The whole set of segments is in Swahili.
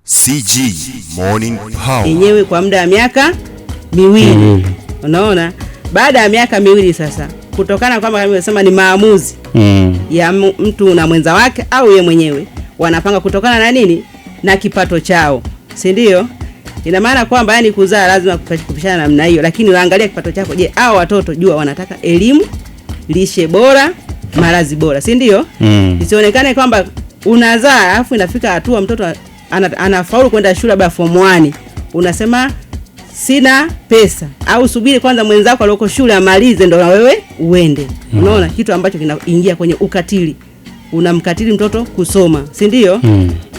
CG Morning Power yenyewe kwa muda wa miaka miwili. Unaona, baada ya miaka miwili sasa, kutokana kwamba kama nimesema ni maamuzi ya mtu na mwenza wake au yeye mwenyewe, wanapanga kutokana na nini, na kipato chao, si ndio? Ina maana kwamba yani kuzaa lazima kupishana namna hiyo, lakini waangalia kipato chako. Je, hao watoto jua wanataka elimu, lishe bora, malazi bora, si ndio? Isionekane kwamba unazaa alafu inafika hatua mtoto anafaulu kwenda shule baada form 1, unasema sina pesa, au subiri kwanza mwenzako aliyoko shule amalize ndo na wewe uende. Unaona, kitu ambacho kinaingia kwenye ukatili, unamkatili mtoto kusoma, si ndio?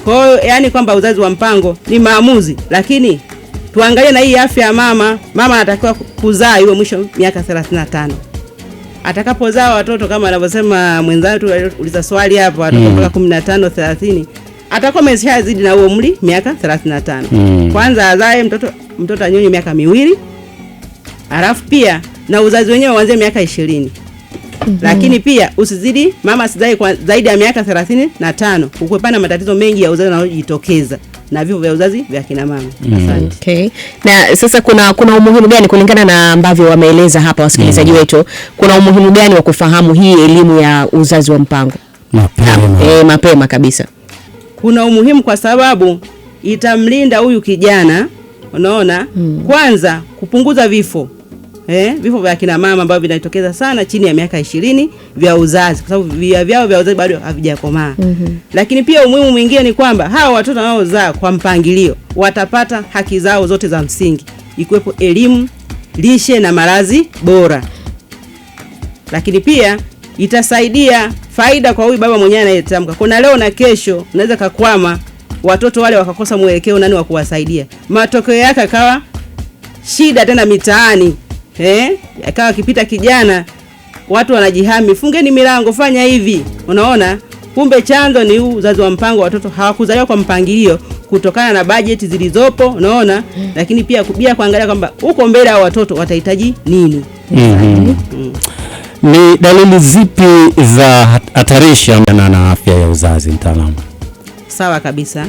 Kwa hiyo yani kwamba uzazi wa mpango ni maamuzi, lakini tuangalie na hii afya ya mama. Mama anatakiwa kuzaa iwe mwisho miaka 35. Atakapozaa watoto kama anavyosema mwenzangu uliza swali hapo, atakapokuwa 15 30 atakuwa ameshazidi na huo umri miaka 35. Kwanza azae mtoto anyonye miaka miwili, alafu pia na uzazi wenyewe uanze miaka 20. Lakini pia usizidi, mama sidai kwa zaidi ya miaka 35 kukwepana matatizo mengi ya uzazi yanayojitokeza na vifo vya uzazi vya kina mama. Asante. Okay. Na sasa kuna umuhimu gani kulingana na ambavyo wameeleza hapa wasikilizaji wetu, kuna umuhimu gani wa kufahamu hii elimu ya uzazi wa mpango mapema? Mapema kabisa. Kuna umuhimu kwa sababu itamlinda huyu kijana, unaona, kwanza kupunguza vifo. Vifo vya kina mama ambavyo vinatokeza sana chini ya miaka 20 vya uzazi, kwa sababu vyao vya uzazi bado havijakomaa. Lakini pia umuhimu mwingine ni kwamba hawa watoto wanaozaa kwa mpangilio watapata haki zao zote za msingi, ikiwepo elimu, lishe na malazi bora. Lakini pia itasaidia faida kwa huyu baba mwenyewe anayetamka. Kuna leo na kesho unaweza kakwama, watoto wale wakakosa mwelekeo nani wa kuwasaidia. Matokeo yake akawa shida tena mitaani. Akawa kipita kijana, watu wanajihami, fungeni milango, fanya hivi. Unaona, kumbe chanzo ni uzazi wa mpango. Watoto hawakuzaliwa kwa mpangilio kutokana na bajeti zilizopo, unaona. Lakini pia kuangalia kwamba huko mbele hao watoto watahitaji nini. Ni dalili zipi za hatarishi na afya ya uzazi, mtaalamu? Sawa kabisa.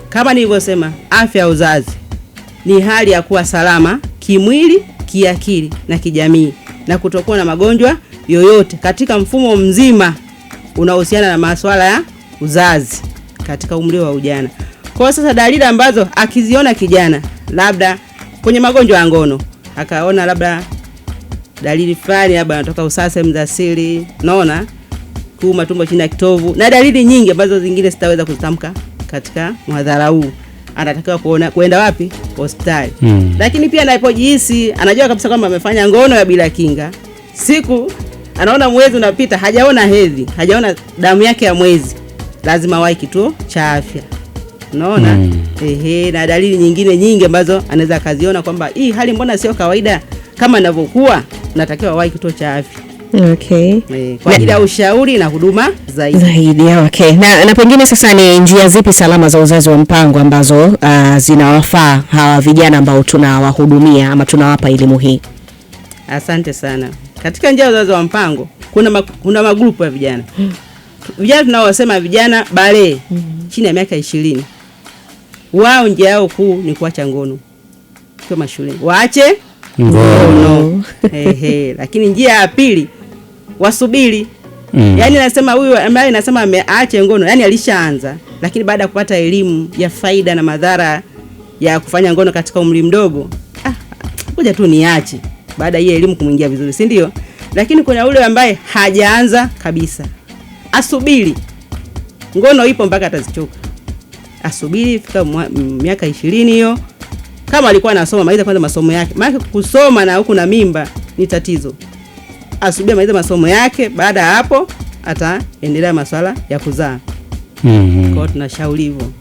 Kama nilivyosema, afya ya uzazi ni hali ya kuwa salama kimwili, kiakili na kijamii, na kutokuwa na magonjwa yoyote katika mfumo mzima unaohusiana na masuala ya uzazi katika umri wa ujana. Kwa sasa dalili ambazo akiziona kijana, labda kwenye magonjwa ya ngono, akaona labda dalili fulani, labda anatoka usasa mzasiri, unaona, kuuma tumbo chini ya kitovu na dalili nyingi ambazo zingine sitaweza kuzitamka katika mhadhara huu, anatakiwa kuenda wapi? Hospitali. Lakini pia anapojihisi anajua kabisa kwamba amefanya ngono ya bila kinga, siku anaona mwezi unapita, hajaona hedhi, hajaona damu yake ya mwezi, lazima wahi kituo cha afya. Unaona? Na dalili nyingine nyingi ambazo anaweza kaziona kwamba hii hali mbona sio kawaida kama inavyokuwa, natakiwa wahi kituo cha afya. Okay. Kwa ajili ya ushauri na huduma zaidi. Okay. Na pengine sasa ni njia zipi salama za uzazi wa mpango ambazo zinawafaa hawa vijana ambao tunawahudumia ama tunawapa elimu hii? Asante sana. Katika njia za uzazi wa mpango kuna magrupu ya vijana. Vijana tunaosema vijana bale chini ya miaka 20. Wao njia yao kuu ni kuacha ngono. Kwa mashule. Waache ngono. Lakini njia ya pili wasubiri. Yaani nasema huyu ambaye anasema ameacha ngono, yani alishaanza, lakini baada ya kupata elimu ya faida na madhara ya kufanya ngono katika umri mdogo, ngoja tu niache, baada ya elimu kumwingia vizuri, si ndio? Lakini kuna yule ambaye hajaanza kabisa, asubiri. Ngono ipo mpaka atazichoka. Asubiri fika miaka 20 hiyo. Kama alikuwa anasoma, maliza kwanza masomo yake. Maana kusoma na huku na mimba ni tatizo. Asubiri maliza masomo yake, baada ya hapo ataendelea masuala ya kuzaa. Kwa hiyo tunashauri hivyo.